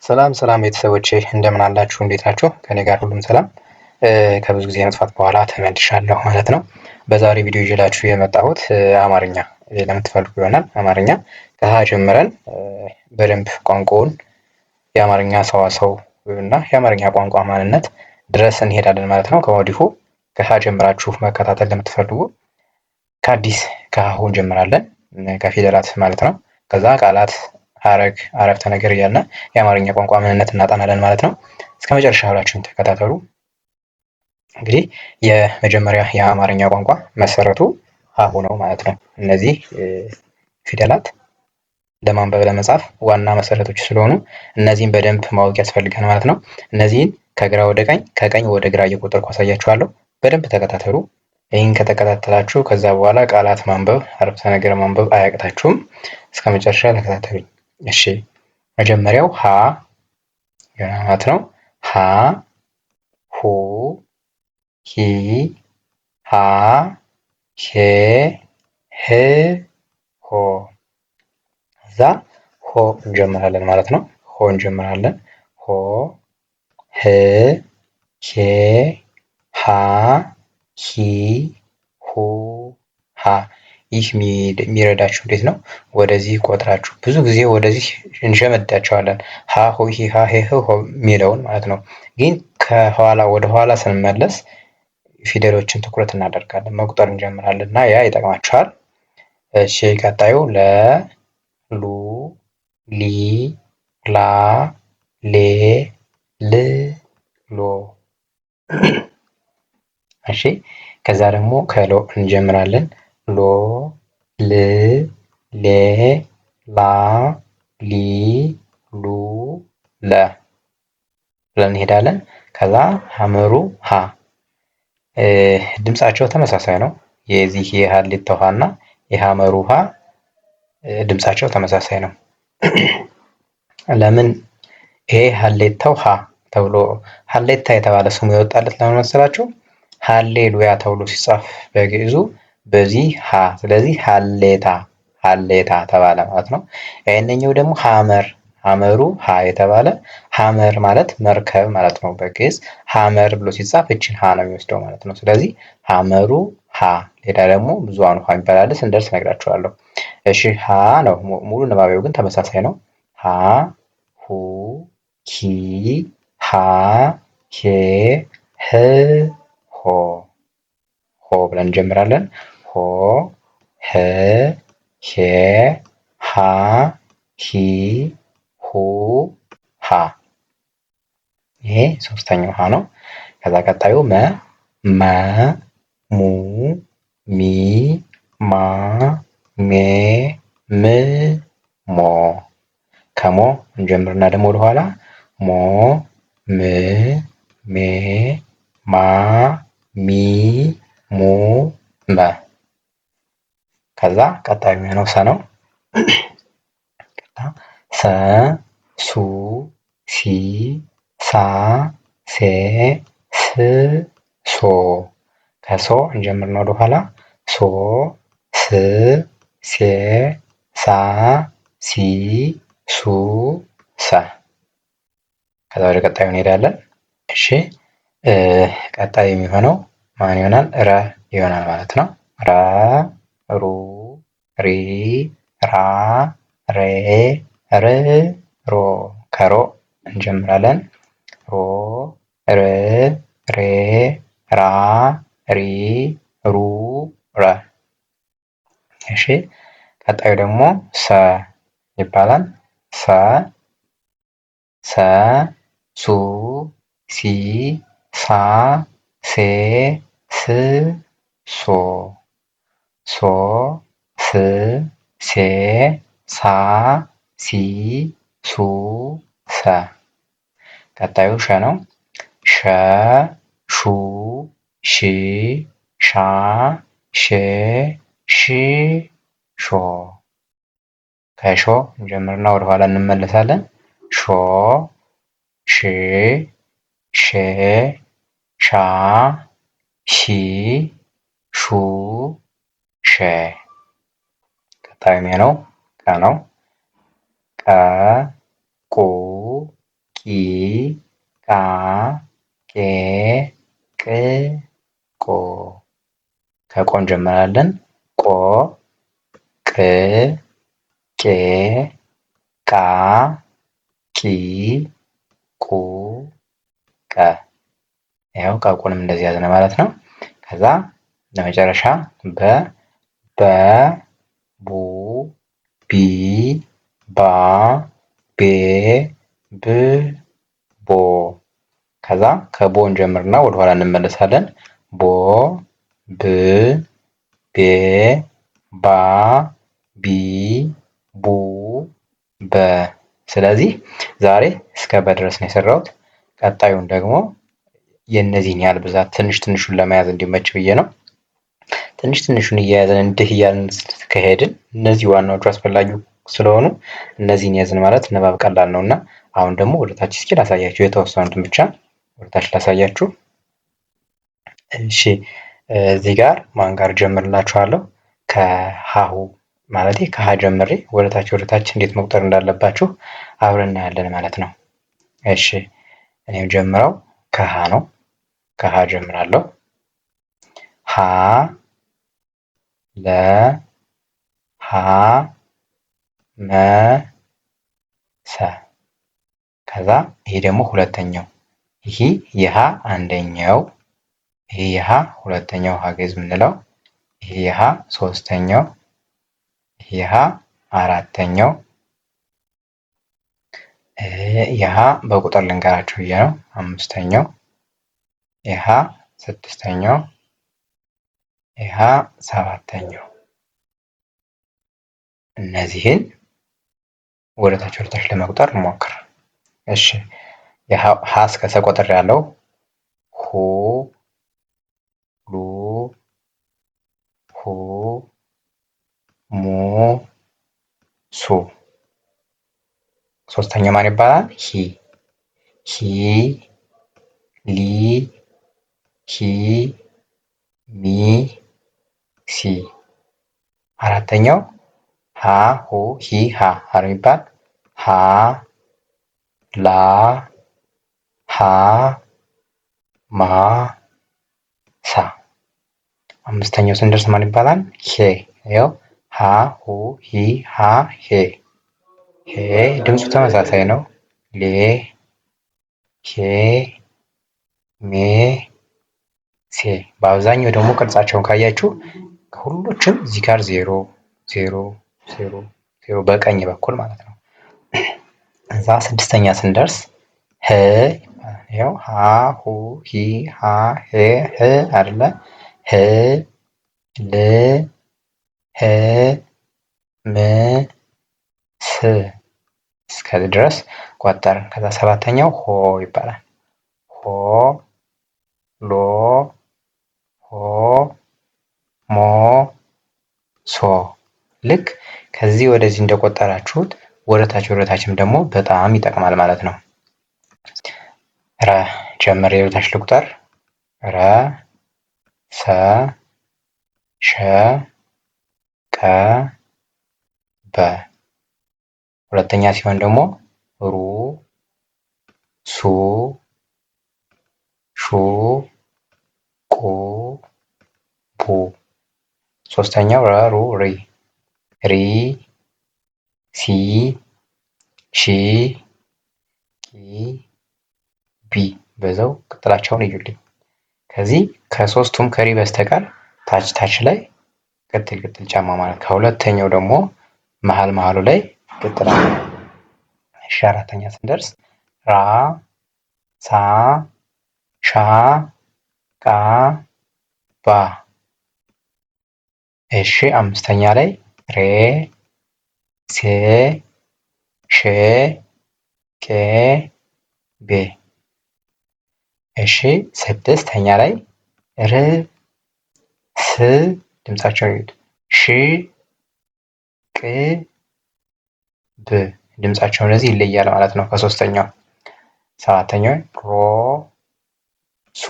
ሰላም ሰላም ቤተሰቦቼ እንደምን አላችሁ? እንዴት ናችሁ? ከኔ ጋር ሁሉም ሰላም። ከብዙ ጊዜ መጥፋት በኋላ ተመልሻለሁ ማለት ነው። በዛሬ ቪዲዮ ይዤላችሁ የመጣሁት አማርኛ ለምትፈልጉ ይሆናል። አማርኛ ከሀ ጀምረን በደንብ ቋንቋውን የአማርኛ ሰዋሰው እና የአማርኛ ቋንቋ ማንነት ድረስ እንሄዳለን ማለት ነው። ከወዲሁ ከሀ ጀምራችሁ መከታተል ለምትፈልጉ ከአዲስ ከሀሁ እንጀምራለን፣ ከፊደላት ማለት ነው። ከዛ ቃላት፣ ሀረግ፣ አረፍተ ነገር እያልን የአማርኛ ቋንቋ ምንነት እናጠናለን ማለት ነው። እስከ መጨረሻ አብራችሁን ተከታተሉ። እንግዲህ የመጀመሪያ የአማርኛ ቋንቋ መሰረቱ ሀሁ ነው ማለት ነው። እነዚህ ፊደላት ለማንበብ ለመጻፍ ዋና መሰረቶች ስለሆኑ እነዚህን በደንብ ማወቅ ያስፈልጋል ማለት ነው። እነዚህን ከግራ ወደ ቀኝ ከቀኝ ወደ ግራ እየቆጠርኩ አሳያችኋለሁ። በደንብ ተከታተሉ። ይህን ከተከታተላችሁ ከዛ በኋላ ቃላት ማንበብ አረፍተ ነገር ማንበብ አያቅታችሁም። እስከ መጨረሻ ተከታተሉኝ። እሺ መጀመሪያው ሀ ማለት ነው። ሀ፣ ሁ፣ ሂ፣ ሃ፣ ሄ፣ ህ፣ ሆ። እዛ ሆ እንጀምራለን ማለት ነው። ሆ እንጀምራለን። ሆ፣ ህ፣ ሄ፣ ሃ፣ ሂ፣ ሁ፣ ሃ። ይህ የሚረዳችሁ እንዴት ነው? ወደዚህ ቆጥራችሁ ብዙ ጊዜ ወደዚህ እንሸመዳቸዋለን። ሀ ሁ ሂ ሃ ሄ ህ ሆ የሚለውን ማለት ነው። ግን ከኋላ ወደ ኋላ ስንመለስ ፊደሎችን ትኩረት እናደርጋለን፣ መቁጠር እንጀምራለን እና ያ ይጠቅማችኋል። እሺ ቀጣዩ ለ፣ ሉ፣ ሊ፣ ላ፣ ሌ፣ ል፣ ሎ። እሺ ከዛ ደግሞ ከሎ እንጀምራለን። ሎ፣ ል፣ ሌ፣ ላ፣ ሊ፣ ሉ፣ ለ ብለን እንሄዳለን። ከዛ ሐመሩ ሀ። ድምጻቸው ተመሳሳይ ነው። የዚህ የሀሌታው ሀ እና የሐመሩ ሀ ድምጻቸው ተመሳሳይ ነው። ለምን ይሄ ሀሌታው ሀ ተብሎ ሀሌታ የተባለ ስሙ የወጣለት ለምን መሰላችሁ? ሀሌሉያ ተብሎ ሲጻፍ በግዕዙ በዚህ ሀ፣ ስለዚህ ሀሌታ ሀሌታ ተባለ ማለት ነው። ይህንኛው ደግሞ ሐመር፣ ሐመሩ ሀ የተባለ ሐመር ማለት መርከብ ማለት ነው። በግዕዝ ሐመር ብሎ ሲጻፍ እችን ሀ ነው የሚወስደው ማለት ነው። ስለዚህ ሐመሩ ሀ። ሌላ ደግሞ ብዙሃኑ ሀ የሚባል ስንደርስ እነግራችኋለሁ። እሺ ሀ ነው ሙሉ ንባቤው ግን ተመሳሳይ ነው። ሀ፣ ሁ፣ ሂ፣ ሃ፣ ሄ፣ ህ፣ ሆ። ሆ ብለን እንጀምራለን። ሆ፣ ህ፣ ሄ፣ ሃ፣ ሂ፣ ሁ፣ ሃ። ይሄ ሶስተኛው ሀ ነው። ከዛ ቀጣዩ መ፣ መ፣ ሙ፣ ሚ፣ ማ፣ ሜ፣ ም፣ ሞ። ከሞ እንጀምርና ደግሞ ወደኋላ ሞ፣ ም፣ ሜ፣ ማ፣ ሚ፣ ሙ፣ መ። ከዛ ቀጣዩ የሚሆነው ሰ ነው። ሰ፣ ሱ፣ ሲ፣ ሳ፣ ሴ፣ ስ፣ ሶ። ከሶ እንጀምርና ወደኋላ ሶ፣ ስ፣ ሴ፣ ሳ፣ ሲ፣ ሱ፣ ሰ። ከዛ ወደ ቀጣዩ እንሄዳለን። እሺ ቀጣይ የሚሆነው ማን ይሆናል? ረ ይሆናል ማለት ነው። ረ፣ ሩ፣ ሪ፣ ራ፣ ሬ፣ ር፣ ሮ። ከሮ እንጀምራለን። ሮ፣ ር፣ ሬ፣ ራ፣ ሪ፣ ሩ፣ ረ። እሺ ቀጣዩ ደግሞ ሰ ይባላል። ሰ፣ ሰ፣ ሱ፣ ሲ፣ ሳ፣ ሴ፣ ስ፣ ሶ። ሶ፣ ስ፣ ሴ፣ ሳ፣ ሲ፣ ሱ፣ ሰ። ቀጣዩ ሸ ነው። ሸ፣ ሹ፣ ሺ፣ ሻ፣ ሼ፣ ሺ፣ ሾ። ከሾ እንጀምርና ወደኋላ እንመለሳለን። ሾ፣ ሺ፣ ሼ፣ ሻ፣ ሺ፣ ሹ፣ ሼ። ቀጣዩ የሚሆነው ቀ ነው። ቀ፣ ቁ፣ ቃ ቄ ቅ ቆ ከቆ እንጀምራለን። ቆ ቅ ቄ ቃ ቂ ቁ ቀ። ያው ቀቁንም እንደዚህ ያዝነ ማለት ነው። ከዛ ለመጨረሻ በ ቡ ቢ ባ ቤ ብ ቦ። ከዛ ከቦ እንጀምርና ወደኋላ እንመለሳለን። ቦ ብ ቤ ባ ቢ ቡ በ። ስለዚህ ዛሬ እስከ በ ድረስ ነው የሰራሁት። ቀጣዩን ደግሞ የእነዚህን ያህል ብዛት ትንሽ ትንሹን ለመያዝ እንዲመች ብዬ ነው። ትንሽ ትንሹን እየያዘን እንዲህ እያልን ከሄድን እነዚህ ዋናዎቹ አስፈላጊ ስለሆኑ እነዚህን ያዝን ማለት ንባብ ቀላል ነው። እና አሁን ደግሞ ወደታች እስኪ ላሳያችሁ፣ የተወሰኑትን ብቻ ወደታች ላሳያችሁ። እሺ እዚህ ጋር ማን ጋር ጀምርላችኋለሁ? ከሀሁ ማለት ከሀ ጀምሬ ወደታች እንዴት መቁጠር እንዳለባችሁ አብረን እናያለን ማለት ነው። እሺ እኔም ጀምረው ከሀ ነው። ከሀ ጀምራለሁ። ሀ ለ ሀ መ ሰ። ከዛ ይሄ ደግሞ ሁለተኛው፣ ይሄ የሀ አንደኛው፣ ይሄ የሀ ሁለተኛው ሀገዝ የምንለው፣ ይሄ የሀ ሶስተኛው፣ ይሄ የሀ አራተኛው። የሀ በቁጥር ልንገራችሁ ብዬ ነው። አምስተኛው፣ የሀ ስድስተኛው፣ የሀ ሰባተኛው። እነዚህን ወደታች ለመቁጠር እንሞክር። እሺ ሀ እስከ ሰ ቆጥር ያለው ሁ ሉ ሁ ሙ ሱ። ሶስተኛው ማን ይባላል? ሂ ሂ ሊ ሂ ሚ ሲ። አራተኛው ሀ ሁ ሂ ሃ አር የሚባል ሀ ላ ሀ ማ ሳ። አምስተኛው ስንደርስ ማን ይባላል? ሄ። ያው ሀ ሁ ሂ ሃ ሄ። ሄ ድምፁ ተመሳሳይ ነው። ሌ ሄ ሜ ሴ። በአብዛኛው ደግሞ ቅርጻቸውን ካያችሁ ሁሎችም እዚህ ጋር 0 0 0 0 በቀኝ በኩል ማለት ነው። እዛ ስድስተኛ ስንደርስ ህ ያው ሀ ሁ ሂ ሃ ሄ ህ አይደለ? ህ ል ህ ም ስ። እስከዚህ ድረስ ቆጠርን። ከዛ ሰባተኛው ሆ ይባላል። ሆ ሎ ሆ ሞ ሶ። ልክ ከዚህ ወደዚህ እንደቆጠራችሁት ወደታችም ደግሞ በጣም ይጠቅማል ማለት ነው። ረ ጀምሬ ወደታች ልቁጠር። ረ ሰ ሸ ቀ በ። ሁለተኛ ሲሆን ደግሞ ሩ ሱ ሹ ቁ ቡ። ሶስተኛው ረ ሩ ሪ ሪ ሲ ሺ ቂ ቢ። በዛው ቅጥላቸውን እዩልኝ። ከዚህ ከሶስቱም ከሪ በስተቀር ታች ላይ ቅጥል ጫማ ማለት፣ ከሁለተኛው ደግሞ መሀሉ ላይ ቅጥል አለ። እሺ አራተኛ ስንደርስ ራ ሳ ሻ ቃ ባ። እሺ አምስተኛ ላይ ሬ ሴ ሼ ቄ ቤ። እሺ ስድስተኛ ላይ ር ስ ድምጻቸውን ይዩት። ሽ ቅ ብ ድምጻቸው እነዚህ ይለያል ማለት ነው ከሶስተኛው። ሰባተኛው ሮ ሶ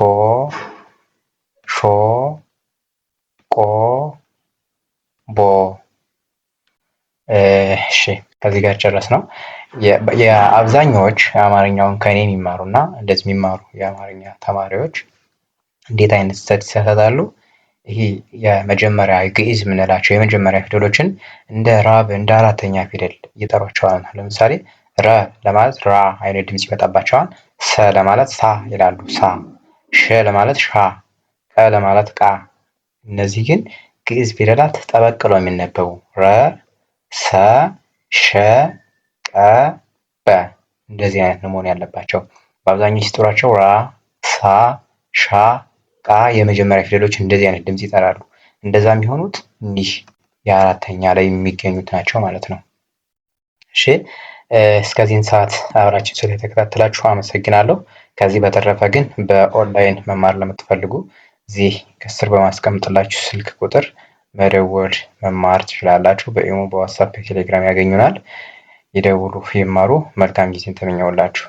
ሾ ቆ ቦ። እሺ ከዚህ ጋር ጨረስ ነው። የአብዛኛዎች አማርኛውን ከኔ የሚማሩና እንደዚህ የሚማሩ የአማርኛ ተማሪዎች እንዴት አይነት ስህተት ይሳሳታሉ? ይሄ የመጀመሪያ ግዕዝ የምንላቸው የመጀመሪያ ፊደሎችን እንደ ራብ እንደ አራተኛ ፊደል እየጠሯቸዋል። ለምሳሌ ረ ለማለት ራ አይነት ድምፅ ይመጣባቸዋል። ሰ ለማለት ሳ ይላሉ ሳ፣ ሸ ለማለት ሻ፣ ቀ ለማለት ቃ። እነዚህ ግን ግዕዝ ፊደላት ጠበቅ ብለው የሚነበቡ ረ፣ ሰ፣ ሸ፣ ቀ፣ በ እንደዚህ አይነት ነው መሆን ያለባቸው። በአብዛኛው ሲጠሯቸው ራ፣ ሳ፣ ሻ፣ ቃ የመጀመሪያ ፊደሎች እንደዚህ አይነት ድምፅ ይጠራሉ። እንደዛ የሚሆኑት እኒህ የአራተኛ ላይ የሚገኙት ናቸው ማለት ነው። እሺ እስከዚህን ሰዓት አብራችን ስለተከታተላችሁ አመሰግናለሁ። ከዚህ በተረፈ ግን በኦንላይን መማር ለምትፈልጉ እዚህ ከስር በማስቀምጥላችሁ ስልክ ቁጥር መደወል መማር ትችላላችሁ። በኢሞ፣ በዋትሳፕ፣ በቴሌግራም ያገኙናል። ይደውሉ፣ ይማሩ። መልካም ጊዜን ተመኘውላችሁ።